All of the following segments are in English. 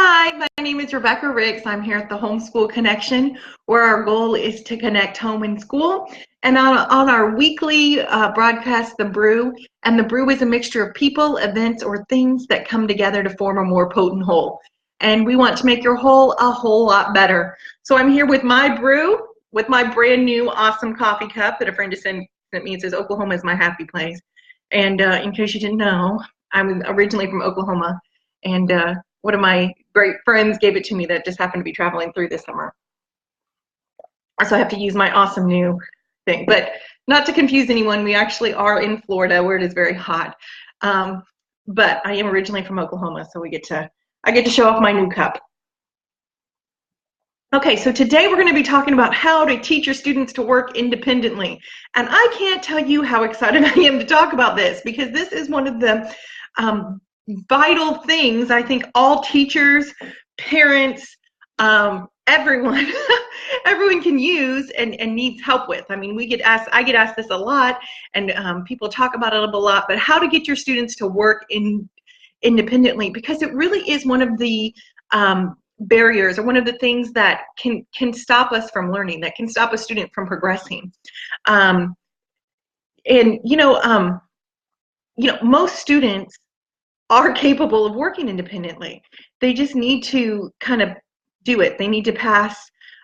Hi, my name is Rebekah Ricks. I'm here at the Homeschool Connection, where our goal is to connect home and school. And on our weekly broadcast, The Brew, and The Brew is a mixture of people, events, or things that come together to form a more potent whole. And we want to make your whole a whole lot better. So I'm here with my brew, with my brand new awesome coffee cup that a friend just sent me. It says Oklahoma is my happy place. And in case you didn't know, I'm originally from Oklahoma. And one of my great friends gave it to me that just happened to be traveling through this summer. So I have to use my awesome new thing. But not to confuse anyone, we actually are in Florida where it is very hot. But I am originally from Oklahoma, so I get to show off my new cup. Okay, so today we're going to be talking about how to teach your students to work independently. And I can't tell you how excited I am to talk about this, because this is one of the vital things I think all teachers, parents, everyone everyone can use and needs help with. I mean, I get asked this a lot, and people talk about it a lot, but how to get your students to work independently, because it really is one of the barriers, or one of the things that can stop us from learning, that can stop a student from progressing. And most students are capable of working independently. They just need to kind of do it. They need to pass,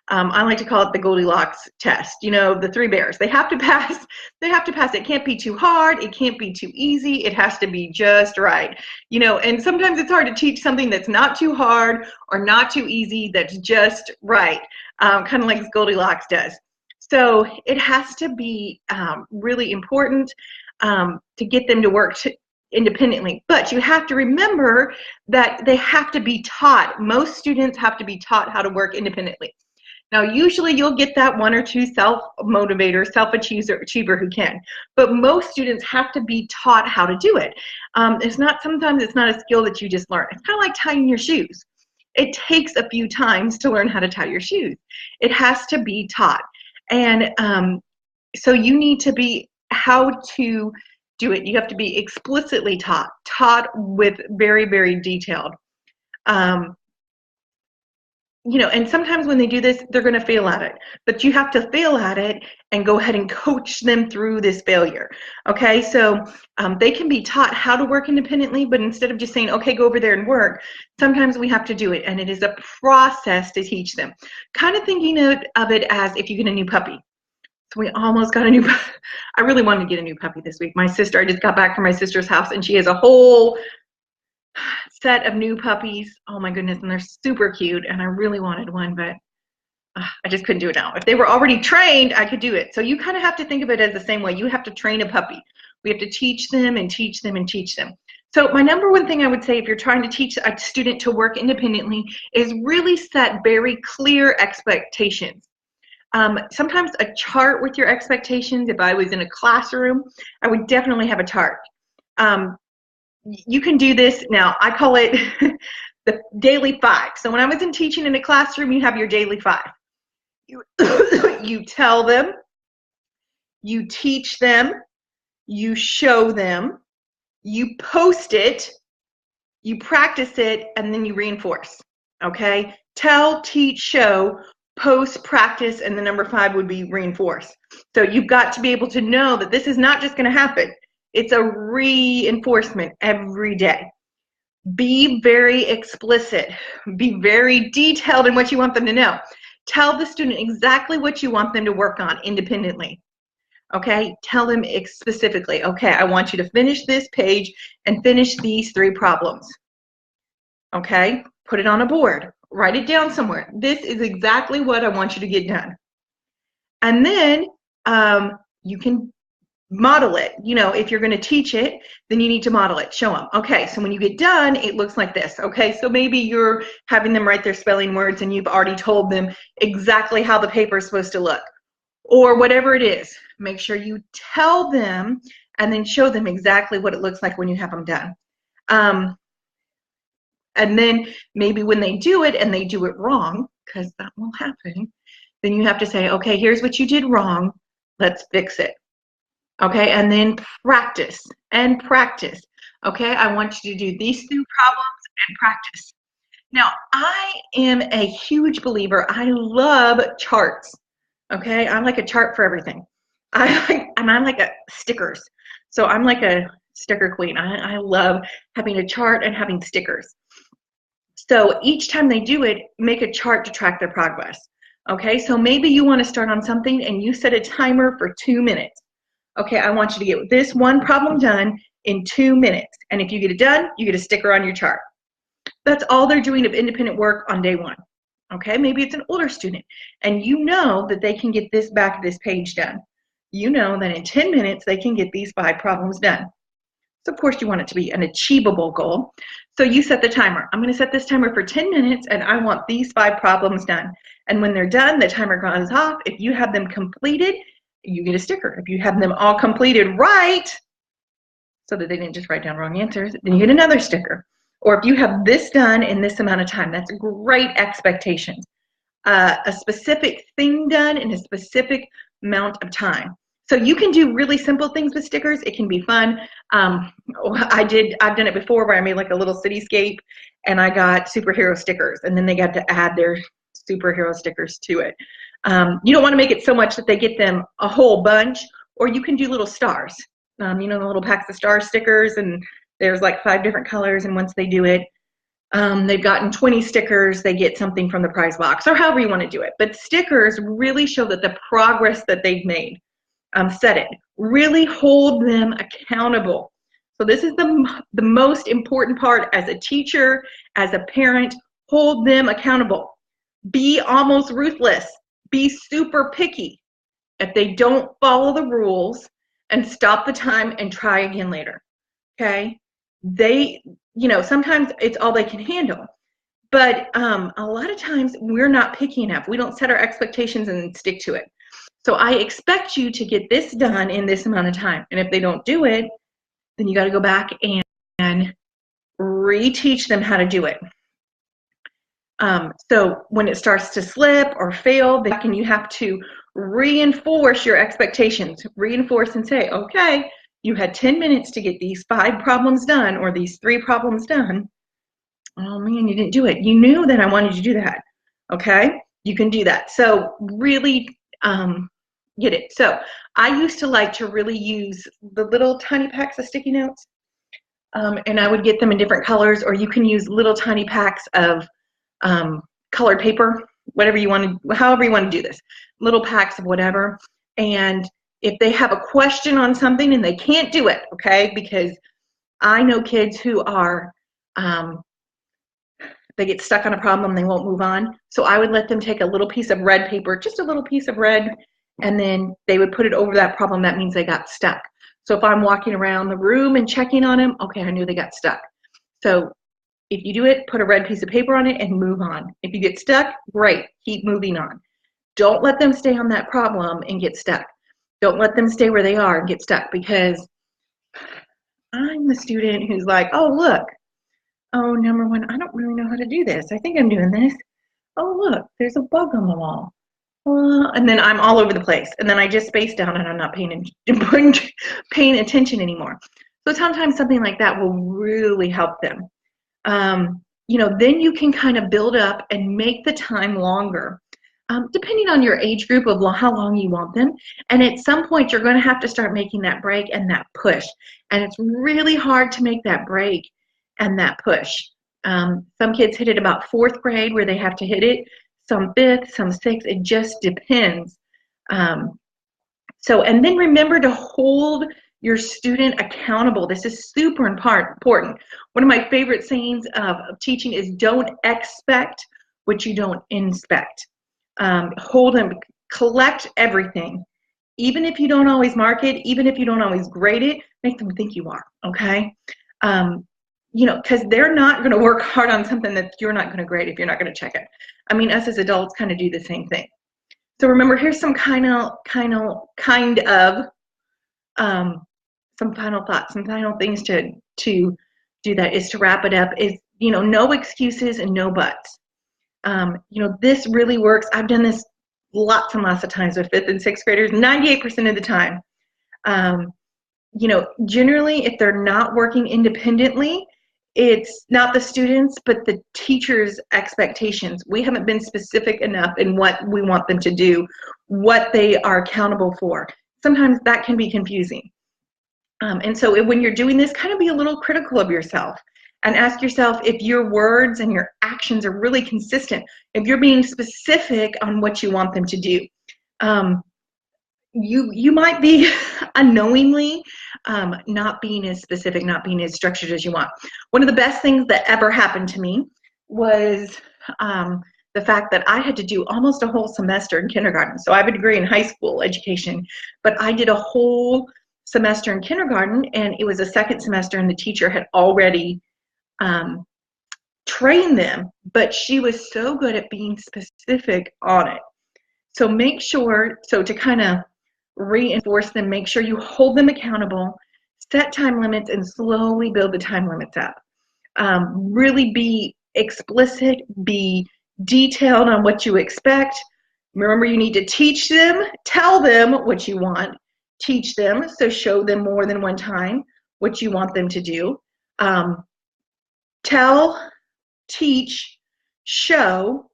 I like to call it the Goldilocks test, the three bears. They have to pass. It can't be too hard. It can't be too easy. It has to be just right. And sometimes it's hard to teach something that's not too hard or not too easy, that's just right, kind of like Goldilocks does. So it has to be really important to get them to work independently. But you have to remember that they have to be taught. Most students have to be taught how to work independently. Now, usually you'll get that one or two self-motivator, self-achiever who can. But most students have to be taught how to do it. Sometimes it's not a skill that you just learn. It's kind of like tying your shoes. It takes a few times to learn how to tie your shoes. It has to be taught. And so you need to be how to do it. You have to be explicitly taught with very, very detailed. And sometimes when they do this, they're going to fail at it. But you have to fail at it and go ahead and coach them through this failure. Okay, so they can be taught how to work independently, but instead of just saying, okay, go over there and work, sometimes we have to do it. And it is a process to teach them. Kind of thinking of it as if you get a new puppy. So we almost got a new puppy. I really wanted to get a new puppy this week. I just got back from my sister's house, and she has a whole set of new puppies. Oh my goodness, and they're super cute, and I really wanted one, but I just couldn't do it now. If they were already trained, I could do it. So you kind of have to think of it as the same way. You have to train a puppy. We have to teach them and teach them and teach them. So my number one thing I would say, if you're trying to teach a student to work independently, is really set very clear expectations. Sometimes a chart with your expectations. If I was in a classroom, I would definitely have a chart. You can do this now. I call it the daily 5. So when I was teaching in a classroom, you have your daily 5. You tell them, you teach them, you show them, you post it, you practice it, and then you reinforce. Okay? Tell, teach, show, post, practice, and the number 5 would be reinforce. So you've got to be able to know that this is not just going to happen. It's a reinforcement every day. Be very explicit. Be very detailed in what you want them to know. Tell the student exactly what you want them to work on independently. Okay? Tell them specifically, okay, I want you to finish this page and finish these 3 problems. Okay? Put it on a board. Write it down somewhere. This is exactly what I want you to get done. And then you can model it. If you're going to teach it, then you need to model it. Show them. Okay, so when you get done, it looks like this. Okay, so maybe you're having them write their spelling words and you've already told them exactly how the paper is supposed to look. Or whatever it is. Make sure you tell them and then show them exactly what it looks like when you have them done. And then maybe when they do it and they do it wrong, because that will happen, then you have to say, okay, here's what you did wrong. Let's fix it. Okay, and then practice and practice. Okay, I want you to do these 2 problems and practice. Now, I am a huge believer. I love charts. Okay, I'm like a chart for everything. I'm like a stickers. So I'm like a sticker queen. I love having a chart and having stickers. So each time they do it, make a chart to track their progress. Okay, so maybe you want to start on something and you set a timer for 2 minutes. Okay, I want you to get this one problem done in 2 minutes. And if you get it done, you get a sticker on your chart. That's all they're doing of independent work on day one. Okay, maybe it's an older student and you know that they can get this back of this page done. You know that in 10 minutes they can get these 5 problems done. So of course you want it to be an achievable goal. So you set the timer. I'm going to set this timer for 10 minutes and I want these 5 problems done. And when they're done, the timer goes off. If you have them completed, you get a sticker. If you have them all completed right, so that they didn't just write down wrong answers, then you get another sticker. Or if you have this done in this amount of time, that's great expectations. A specific thing done in a specific amount of time. So you can do really simple things with stickers. It can be fun. I've done it before where I made like a little cityscape and I got superhero stickers and then they got to add their superhero stickers to it. You don't want to make it so much that they get them a whole bunch, or you can do little stars. You know, the little packs of star stickers, and there's like 5 different colors, and once they do it, they've gotten 20 stickers, they get something from the prize box, or however you want to do it. But stickers really show that the progress that they've made. Set it. Really hold them accountable. So this is the most important part as a teacher, as a parent. Hold them accountable. Be almost ruthless. Be super picky. If they don't follow the rules, and stop the time and try again later. Okay? They, you know, sometimes it's all they can handle. But a lot of times we're not picky enough. We don't set our expectations and stick to it. So I expect you to get this done in this amount of time. And if they don't do it, then you got to go back and reteach them how to do it. So when it starts to slip or fail, then you have to reinforce your expectations. Reinforce and say, okay, you had 10 minutes to get these 5 problems done or these 3 problems done. Oh man, you didn't do it. You knew that I wanted you to do that. Okay, you can do that. So really get it. So I used to like to really use the little tiny packs of sticky notes, and I would get them in different colors, or you can use little tiny packs of colored paper, whatever you want to, however you want to do this, little packs of whatever. And if they have a question on something and they can't do it, okay, because I know kids who are, they get stuck on a problem, they won't move on. So I would let them take a little piece of red paper, just a little piece of red, and then they would put it over that problem. That means they got stuck. So if I'm walking around the room and checking on them, okay, I knew they got stuck. So if you do it, put a red piece of paper on it and move on. If you get stuck, great, keep moving on. Don't let them stay on that problem and get stuck. Don't let them stay where they are and get stuck, because I'm the student who's like, oh, look, oh, number 1, I don't really know how to do this. I think I'm doing this. Oh, look, there's a bug on the wall. And then I'm all over the place. And then I just space down and I'm not paying attention anymore. So sometimes something like that will really help them. You know, then you can kind of build up and make the time longer, depending on your age group of how long you want them. And at some point, you're going to have to start making that break and that push. And it's really hard to make that break and that push. Some kids hit it about 4th grade where they have to hit it, some 5th, some 6th. It just depends. So, and then remember to hold your student accountable. This is super important. One of my favorite sayings of teaching is don't expect what you don't inspect. Hold them, collect everything. Even if you don't always mark it, even if you don't always grade it, make them think you are, okay? You know, because they're not going to work hard on something that you're not going to grade if you're not going to check it. I mean, us as adults kind of do the same thing. So remember, here's some kind of some final thoughts, some final things to do that is to wrap it up is, you know, no excuses and no buts. You know, this really works. I've done this lots and lots of times with 5th and 6th graders, 98% of the time. You know, generally, if they're not working independently, it's not the students, but the teachers' expectations. We haven't been specific enough in what we want them to do, what they are accountable for. Sometimes that can be confusing. And so when you're doing this, kind of be a little critical of yourself and ask yourself if your words and your actions are really consistent, if you're being specific on what you want them to do. You might be unknowingly not being as specific, not being as structured as you want. One of the best things that ever happened to me was the fact that I had to do almost a whole semester in kindergarten. So I have a degree in high school education, but I did a whole semester in kindergarten, and it was a second semester, and the teacher had already trained them, but she was so good at being specific on it. So make sure, to kind of reinforce them, make sure you hold them accountable, set time limits, and slowly build the time limits up. Really be explicit, be detailed on what you expect. Remember, you need to teach them, tell them what you want, teach them, so show them more than one time what you want them to do. Tell, teach, show,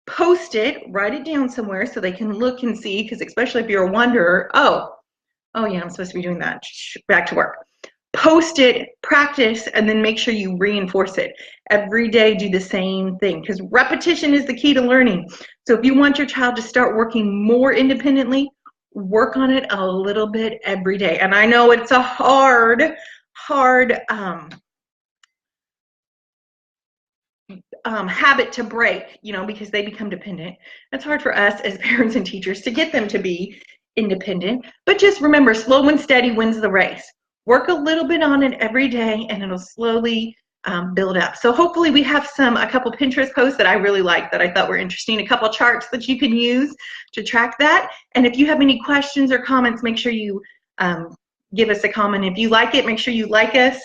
post it, write it down somewhere so they can look and see, because especially if you're a wanderer, oh yeah, I'm supposed to be doing that, back to work. Post it, practice, and then make sure you reinforce it. Every day do the same thing, because repetition is the key to learning. So if you want your child to start working more independently, work on it a little bit every day. And I know it's a hard habit to break, because they become dependent. It's hard for us as parents and teachers to get them to be independent. But just remember, slow and steady wins the race. Work a little bit on it every day, and it'll slowly build up. So hopefully we have a couple Pinterest posts that I really like, that I thought were interesting, a couple charts that you can use to track that. And if you have any questions or comments, make sure you give us a comment. If you like it, make sure you like us,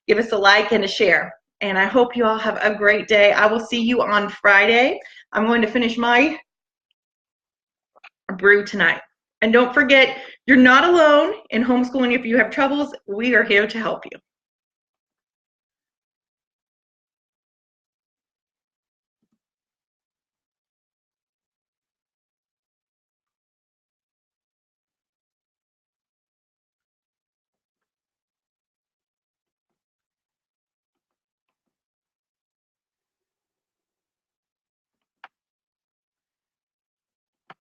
give us a like and a share. And I hope you all have a great day. I will see you on Friday. I'm going to finish my brew tonight. And don't forget, you're not alone in homeschooling. If you have troubles, we are here to help you.